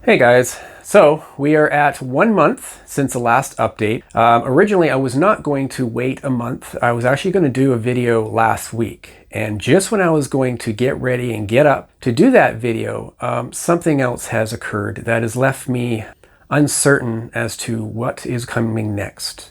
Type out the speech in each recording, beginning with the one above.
Hey guys, so we are at 1 month since the last update. Originally I was not going to wait a month. I was actually going to do a video last week, and just when I was going to get ready and get up to do that video, something else has occurred that has left me uncertain as to what is coming next.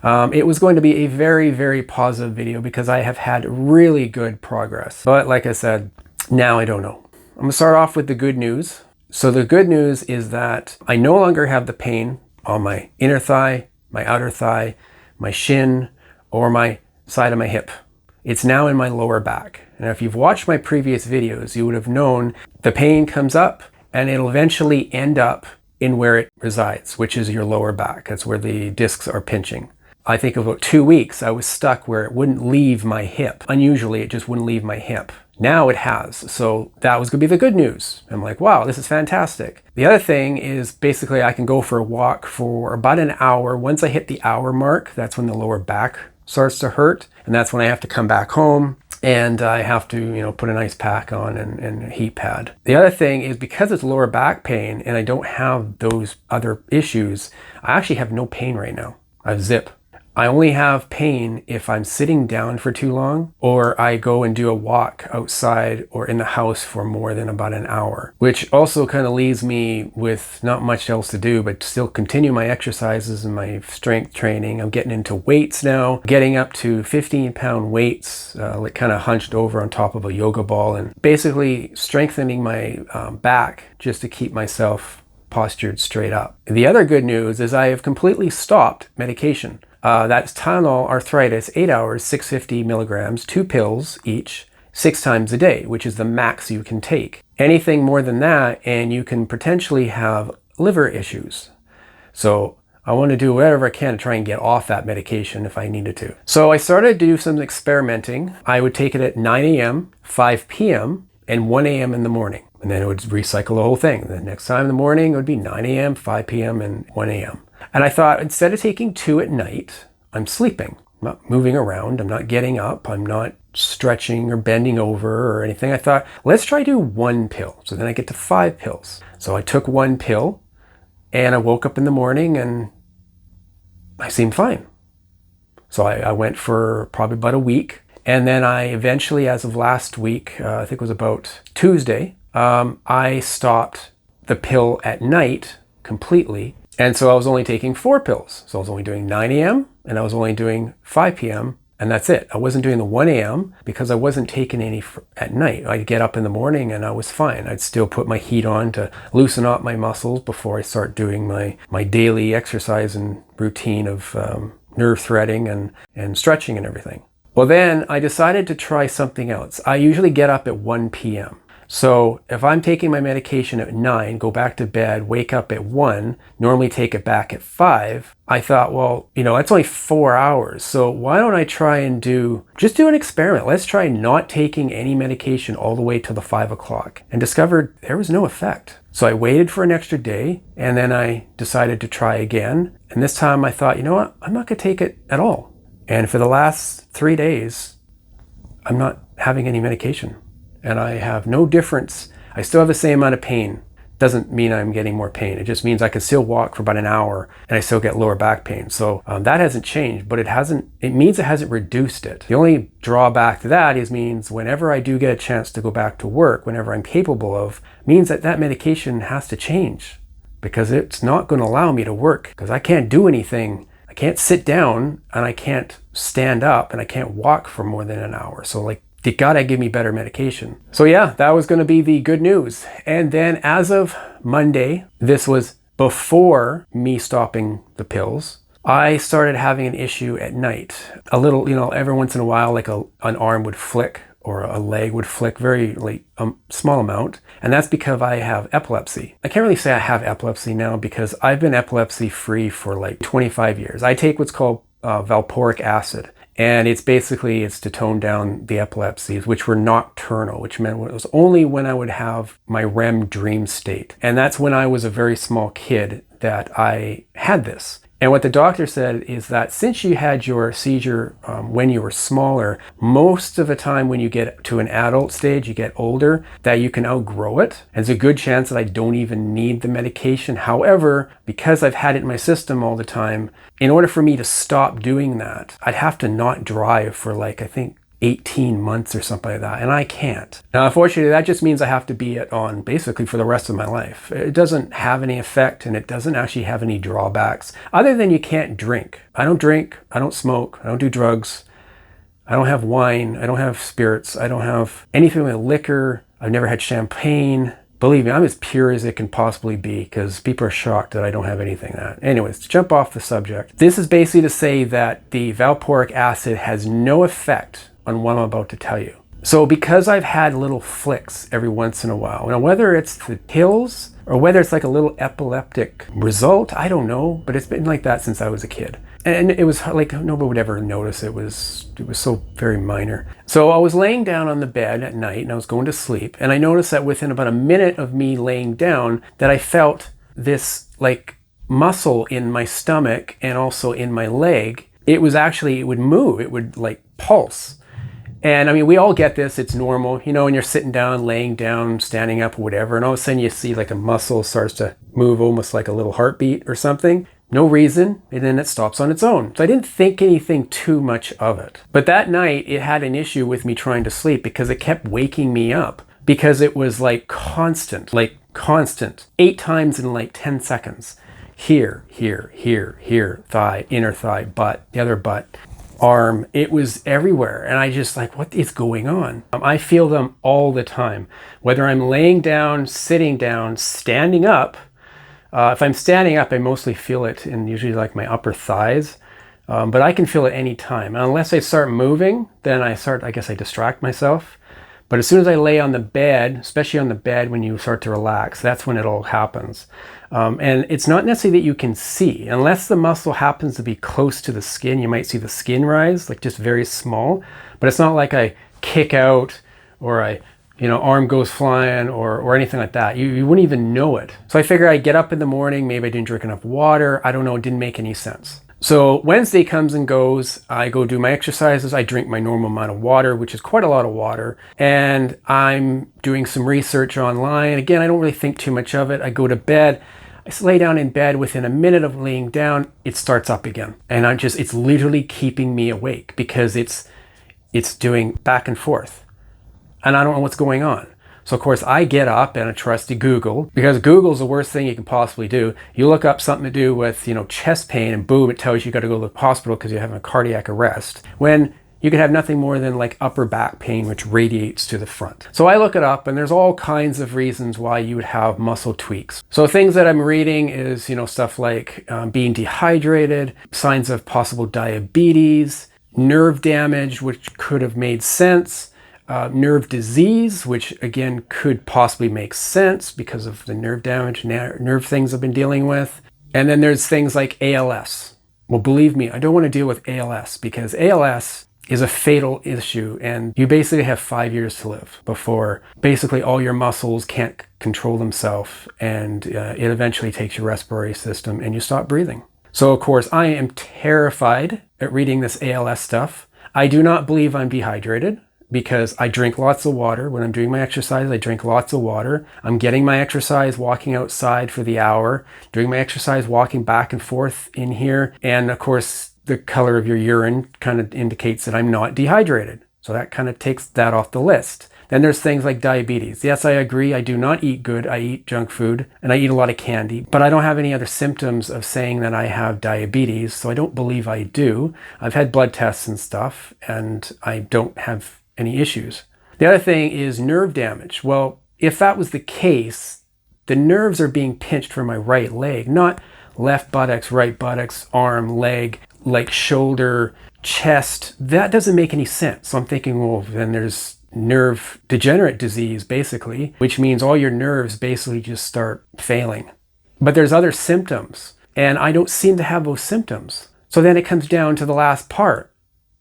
It was going to be a very positive video because I have had really good progress, but like I said, now I don't know. I'm gonna start off with the good news. So the good news is that I no longer have the pain on my inner thigh, my outer thigh, my shin, or my side of my hip. It's now in my lower back. And if you've watched my previous videos, you would have known the pain comes up and it'll eventually end up in where it resides, which is your lower back. That's where the discs are pinching. I think about 2 weeks, I was stuck where it wouldn't leave my hip. Unusually, it just wouldn't leave my hip. Now it has, so that was gonna be the good news. I'm like, wow, this is fantastic. The other thing is basically I can go for a walk for about an hour. Once I hit the hour mark, that's when the lower back starts to hurt, and that's when I have to come back home and I have to, put an ice pack on and a heat pad. The other thing is because it's lower back pain and I don't have those other issues, I actually have no pain right now. I have zip. I only have pain if I'm sitting down for too long, or I go and do a walk outside or in the house for more than about an hour, which also kind of leaves me with not much else to do, but still continue my exercises and my strength training. I'm getting into weights now, getting up to 15-pound weights, like kind of hunched over on top of a yoga ball, and basically strengthening my back just to keep myself postured straight up. The other good news is I have completely stopped medication. That's Tylenol arthritis, 8 hours, 650 milligrams, 2 pills each, 6 times a day, which is the max you can take. Anything more than that, and you can potentially have liver issues. So I want to do whatever I can to try and get off that medication if I needed to. So I started to do some experimenting. I would take it at 9 a.m., 5 p.m., and 1 a.m. in the morning. And then it would recycle the whole thing. The next time in the morning, it would be 9 a.m., 5 p.m., and 1 a.m. And I thought, instead of taking 2 at night, I'm sleeping. I'm not moving around. I'm not getting up. I'm not stretching or bending over or anything. I thought, let's try do 1 pill. So then I get to 5 pills. So I took 1 pill and I woke up in the morning and I seemed fine. So I went for probably about a week. And then I eventually, as of last week, I think it was about Tuesday, I stopped the pill at night completely. And so I was only taking 4 pills. So I was only doing 9 a.m. and I was only doing 5 p.m. and that's it. I wasn't doing the 1 a.m. because I wasn't taking any at night. I'd get up in the morning and I was fine. I'd still put my heat on to loosen up my muscles before I start doing my daily exercise and routine of nerve threading and stretching and everything. Well, then I decided to try something else. I usually get up at 1 p.m. So if I'm taking my medication at 9, go back to bed, wake up at 1, normally take it back at 5, I thought, well, that's only 4 hours. So why don't I try and just do an experiment. Let's try not taking any medication all the way till the 5 o'clock, and discovered there was no effect. So I waited for an extra day and then I decided to try again. And this time I thought, you know what? I'm not gonna take it at all. And for the last 3 days, I'm not having any medication. And I have no difference. I still have the same amount of pain. Doesn't mean I'm getting more pain. It just means I can still walk for about an hour and I still get lower back pain. So that hasn't changed, but it means it hasn't reduced it. The only drawback to that means whenever I do get a chance to go back to work, whenever I'm capable of, means that medication has to change because it's not going to allow me to work because I can't do anything. I can't sit down and I can't stand up and I can't walk for more than an hour. So they gotta give me better medication. So yeah, that was gonna be the good news. And then as of Monday, this was before me stopping the pills, I started having an issue at night. A little, every once in a while, like an arm would flick or a leg would flick, very small amount. And that's because I have epilepsy. I can't really say I have epilepsy now because I've been epilepsy free for 25 years. I take what's called valproic acid. And it's to tone down the epilepsies, which were nocturnal, which meant it was only when I would have my REM dream state. And that's when I was a very small kid that I had this. And what the doctor said is that since you had your seizure when you were smaller, most of the time when you get to an adult stage, you get older, that you can outgrow it. And there's a good chance that I don't even need the medication. However, because I've had it in my system all the time, in order for me to stop doing that, I'd have to not drive for like, I think, 18 months or something like that, and I can't. Now, unfortunately, that just means I have to be it on basically for the rest of my life. It doesn't have any effect, and it doesn't actually have any drawbacks, other than you can't drink. I don't drink, I don't smoke, I don't do drugs, I don't have wine, I don't have spirits, I don't have anything with liquor, I've never had champagne. Believe me, I'm as pure as it can possibly be because people are shocked that I don't have anything that. Anyways, to jump off the subject, this is basically to say that the valproic acid has no effect on what I'm about to tell you. So because I've had little flicks every once in a while, now whether it's the pills or whether it's like a little epileptic result, I don't know, but it's been like that since I was a kid. And it was like nobody would ever notice. It was so very minor. So I was laying down on the bed at night and I was going to sleep, and I noticed that within about a minute of me laying down that I felt this like muscle in my stomach and also in my leg. It would move, it would like pulse. And I mean, we all get this, it's normal, you know, when you're sitting down, laying down, standing up, whatever, and all of a sudden you see like a muscle starts to move almost like a little heartbeat or something. No reason, and then it stops on its own. So I didn't think anything too much of it. But that night, it had an issue with me trying to sleep because it kept waking me up because it was like constant, 8 times in like 10 seconds. Here, thigh, inner thigh, butt, the other butt. Arm, it was everywhere, and I just like, what is going on? I feel them all the time, whether I'm laying down, sitting down, standing up. If I'm standing up, I mostly feel it in usually like my upper thighs, but I can feel it any time. And unless I start moving, then I guess I distract myself. But as soon as I lay on the bed, especially on the bed when you start to relax, that's when it all happens. And it's not necessarily that you can see. Unless the muscle happens to be close to the skin, you might see the skin rise, like just very small. But it's not like I kick out or arm goes flying or anything like that. You wouldn't even know it. So I figure I get up in the morning, maybe I didn't drink enough water. I don't know, it didn't make any sense. So Wednesday comes and goes, I go do my exercises, I drink my normal amount of water, which is quite a lot of water, and I'm doing some research online. Again, I don't really think too much of it. I go to bed, I lay down in bed, within a minute of laying down, it starts up again. And it's literally keeping me awake because it's doing back and forth. And I don't know what's going on. So of course I get up and I trust Google, because Google's the worst thing you can possibly do. You look up something to do with, chest pain, and boom, it tells you got to go to the hospital because you're having a cardiac arrest. When you could have nothing more than like upper back pain, which radiates to the front. So I look it up, and there's all kinds of reasons why you would have muscle tweaks. So things that I'm reading is, stuff like being dehydrated, signs of possible diabetes, nerve damage, which could have made sense. Nerve disease, which again could possibly make sense because of the nerve damage, nerve things I've been dealing with. And then there's things like ALS. Well, believe me, I don't want to deal with ALS because ALS is a fatal issue, and you basically have 5 years to live before basically all your muscles can't control themselves, and it eventually takes your respiratory system and you stop breathing. So of course I am terrified at reading this ALS stuff. I do not believe I'm dehydrated, because I drink lots of water. When I'm doing my exercise, I drink lots of water. I'm getting my exercise, walking outside for the hour, doing my exercise, walking back and forth in here. And of course, the color of your urine kind of indicates that I'm not dehydrated. So that kind of takes that off the list. Then there's things like diabetes. Yes, I agree. I do not eat good. I eat junk food and I eat a lot of candy, but I don't have any other symptoms of saying that I have diabetes. So I don't believe I do. I've had blood tests and stuff, and I don't have any issues. The other thing is nerve damage. Well, if that was the case, the nerves are being pinched from my right leg, not left buttocks, right buttocks, arm, leg, like shoulder, chest. That doesn't make any sense. So I'm thinking, well, then there's nerve degenerate disease, basically, which means all your nerves basically just start failing. But there's other symptoms, and I don't seem to have those symptoms. So then it comes down to the last part,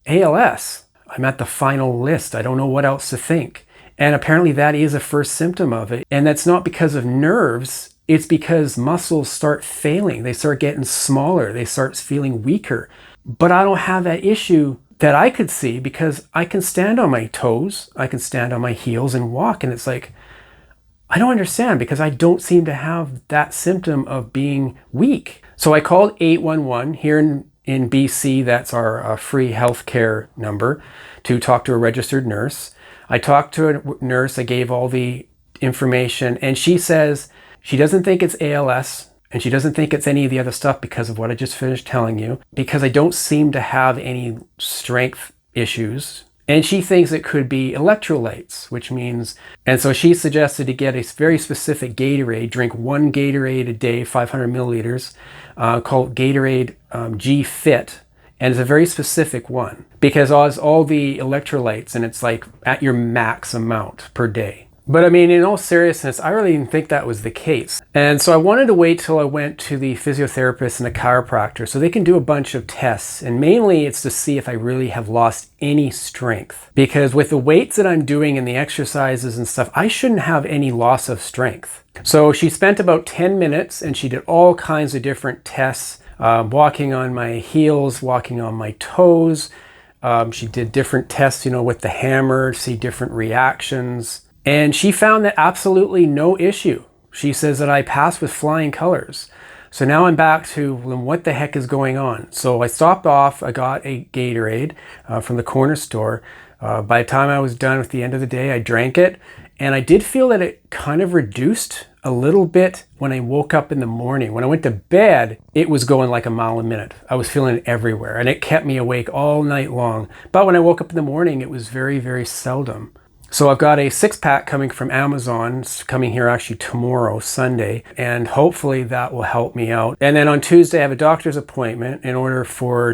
ALS. I'm at the final list. I don't know what else to think. And apparently that is a first symptom of it. And that's not because of nerves. it's because muscles start failing. They start getting smaller. They start feeling weaker. But I don't have that issue that I could see because I can stand on my toes. I can stand on my heels and walk. And it's like, I don't understand because I don't seem to have that symptom of being weak. So I called 811 here in BC. That's our free healthcare number to talk to a registered nurse. I talked to a nurse. I gave all the information and she says she doesn't think it's ALS and she doesn't think it's any of the other stuff because of what I just finished telling you, because I don't seem to have any strength issues. And she thinks it could be electrolytes, which means, and so she suggested to get a very specific Gatorade, drink one Gatorade a day, 500 milliliters, called Gatorade G-Fit. And it's a very specific one because it has all the electrolytes and it's like at your max amount per day. But I mean, in all seriousness, I really didn't think that was the case. And so I wanted to wait till I went to the physiotherapist and the chiropractor so they can do a bunch of tests. And mainly it's to see if I really have lost any strength. Because with the weights that I'm doing and the exercises and stuff, I shouldn't have any loss of strength. So she spent about 10 minutes and she did all kinds of different tests, walking on my heels, walking on my toes. She did different tests, with the hammer, see different reactions. And she found that absolutely no issue. She says that I passed with flying colors. So now I'm back to, well, what the heck is going on? So I stopped off, I got a Gatorade from the corner store. By the time I was done with the end of the day, I drank it. And I did feel that it kind of reduced a little bit when I woke up in the morning. When I went to bed, it was going like a mile a minute. I was feeling it everywhere and it kept me awake all night long. But when I woke up in the morning, it was very, very seldom. So I've got a 6-pack coming from Amazon. It's coming here actually tomorrow, Sunday, and hopefully that will help me out. And then on Tuesday, I have a doctor's appointment in order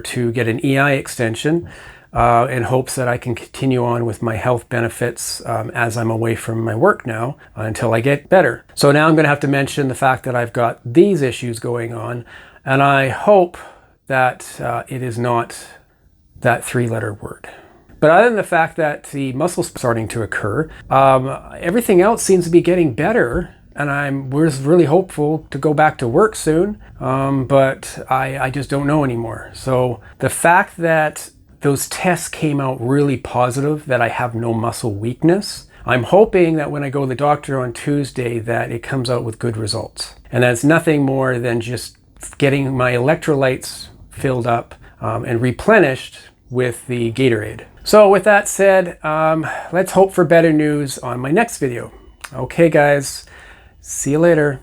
to get an EI extension in hopes that I can continue on with my health benefits as I'm away from my work now until I get better. So now I'm going to have to mention the fact that I've got these issues going on, and I hope that it is not that 3-letter word. But other than the fact that the muscles starting to occur, everything else seems to be getting better. And we're really hopeful to go back to work soon. But I just don't know anymore. So the fact that those tests came out really positive, that I have no muscle weakness, I'm hoping that when I go to the doctor on Tuesday that it comes out with good results. And that's nothing more than just getting my electrolytes filled up and replenished with the Gatorade. So with that said, let's hope for better news on my next video. Okay guys, see you later.